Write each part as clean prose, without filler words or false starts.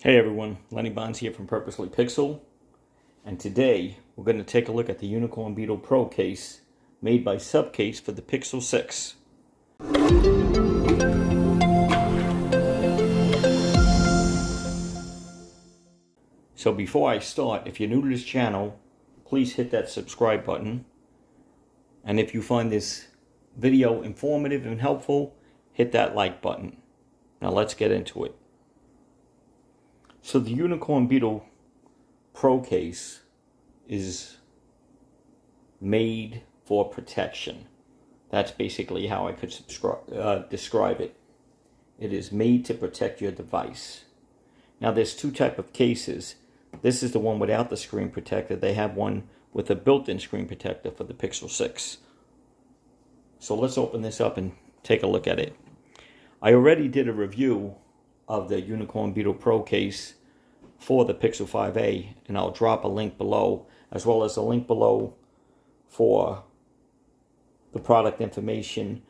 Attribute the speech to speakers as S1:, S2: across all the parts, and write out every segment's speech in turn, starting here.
S1: Hey everyone, Lenny Bonds here from Purposely Pixel, and today we're going to take a look at the Unicorn Beetle Pro Case made by SUPCASE for the Pixel 6. So before I start, if you're new to this channel, please hit that subscribe button, and if you find this video informative and helpful, hit that like button. Now let's get into it. So the Unicorn Beetle Pro Case is made for protection. That's basically how I could describe it. It is made to protect your device. Now there's two types of cases. This is the one without the screen protector. They have one with a built-in screen protector for the Pixel 6. So let's open this up and take a look at it. I already did a review of the Unicorn Beetle Pro Case for the Pixel 5a, and I'll drop a link below, as well as a link below for the product information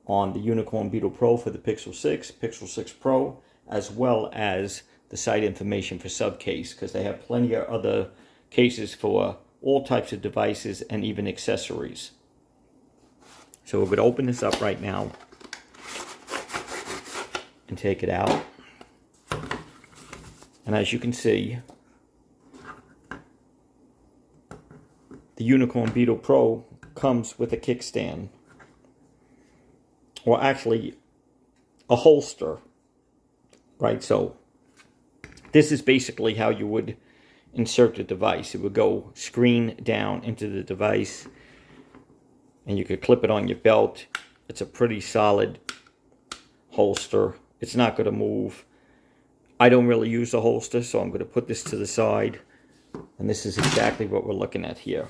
S1: on the Unicorn Beetle Pro for the Pixel 6, Pixel 6 Pro, as well as the site information for SUPCASE, because they have plenty of other cases for all types of devices and even accessories. So we're going to open this up right now and take it out. And as you can see, the Unicorn Beetle Pro comes with a kickstand, or actually a holster, right? So this is basically how you would insert the device. It would go screen down into the device, and you could clip it on your belt. It's a pretty solid holster. It's not going to move. I don't really use a holster, so I'm going to put this to the side. And this is exactly what we're looking at here.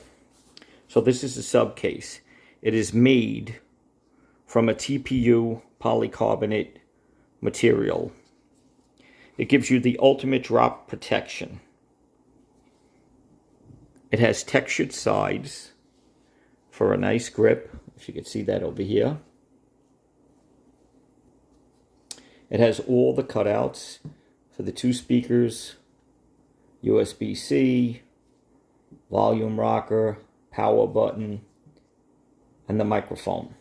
S1: So this is the SUPCASE. It is made from a TPU polycarbonate material. It gives you the ultimate drop protection. It has textured sides for a nice grip, if you can see that over here. It has all the cutouts for the two speakers, USB-C, volume rocker, power button, and the microphone.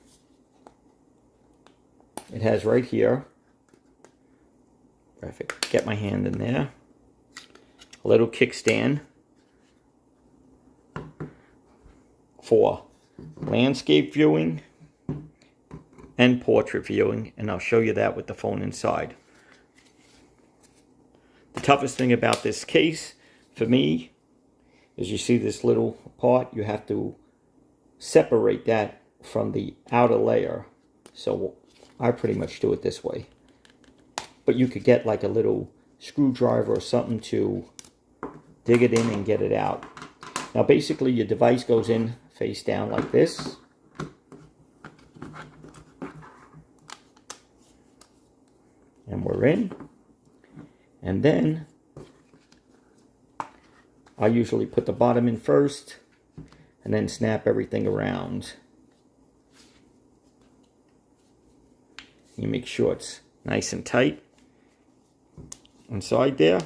S1: It has right here, if I can get my hand in there, a little kickstand for landscape viewing and portrait viewing, and I'll show you that with the phone inside. The toughest thing about this case for me is, you see this little part, you have to separate that from the outer layer. So I pretty much do it this way. But you could get like a little screwdriver or something to dig it in and get it out. Now basically your device goes in face down like this. And we're in. And then I usually put the bottom in first and then snap everything around. You make sure it's nice and tight inside there.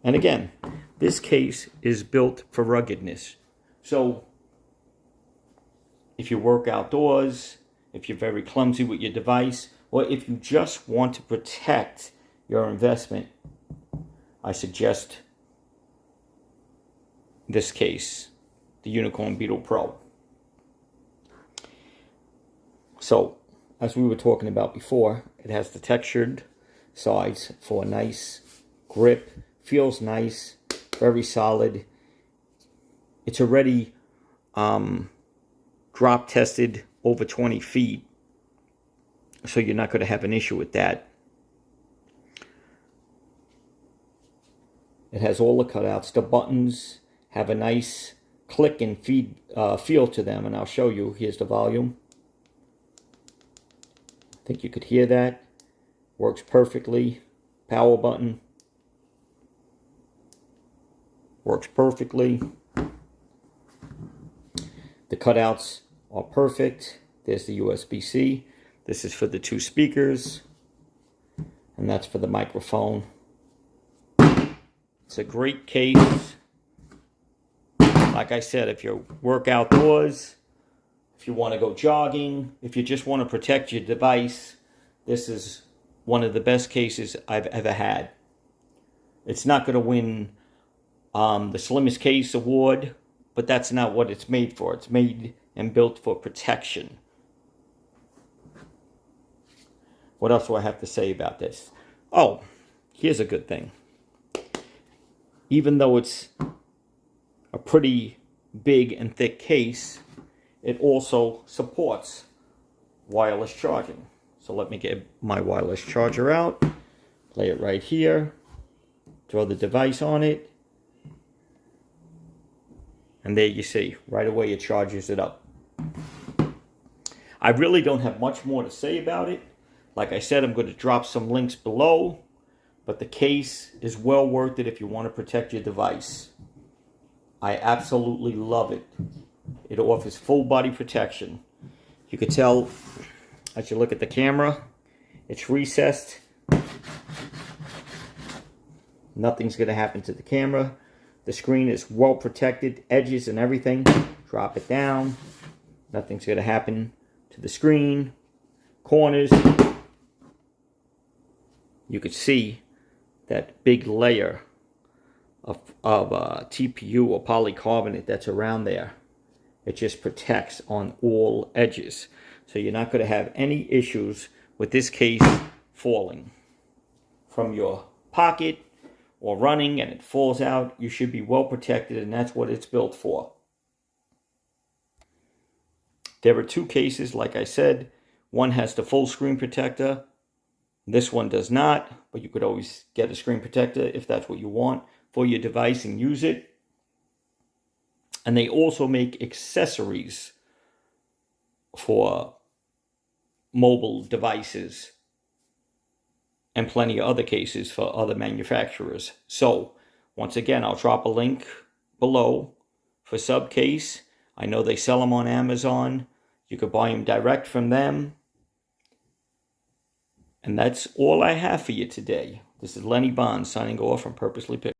S1: And again, this case is built for ruggedness. So if you work outdoors, if you're very clumsy with your device, or if you just want to protect your investment, I suggest this case, the Unicorn Beetle Pro. So, as we were talking about before, it has the textured sides for a nice grip. Feels nice, very solid. It's already drop tested over 20 feet, so you're not going to have an issue with that. It has all the cutouts. The buttons have a nice click and feel to them, and I'll show you. Here's the volume. I think you could hear that. Works perfectly. Power button. Works perfectly. The cutouts are perfect. There's the USB-C. This is for the 2 speakers. And that's for the microphone. It's a great case. Like I said, if you work outdoors, if you want to go jogging, if you just want to protect your device, this is one of the best cases I've ever had. It's not going to win the Slimmest Case Award, but that's not what it's made for. It's made and built for protection. What else do I have to say about this? Oh, here's a good thing. Even though it's a pretty big and thick case, it also supports wireless charging. So let me get my wireless charger out, lay it right here, throw the device on it, and there you see, right away it charges it up. I really don't have much more to say about it. Like I said, I'm going to drop some links below, but the case is well worth it if you want to protect your device. I absolutely love it. It offers full body protection. You can tell as you look at the camera, it's recessed. Nothing's going to happen to the camera. The screen is well protected, edges and everything. Drop it down. Nothing's going to happen to the screen. Corners. You could see that big layer of TPU or polycarbonate that's around there. It just protects on all edges. So you're not going to have any issues with this case falling from your pocket or running and it falls out. You should be well protected, and that's what it's built for. There are 2 cases, like I said. One has the full screen protector. This one does not, but you could always get a screen protector if that's what you want for your device and use it. And they also make accessories for mobile devices and plenty of other cases for other manufacturers. So, once again, I'll drop a link below for SUPCASE. I know they sell them on Amazon. You could buy them direct from them. And that's all I have for you today. This is Lenny Bond signing off from Purposely Pixel.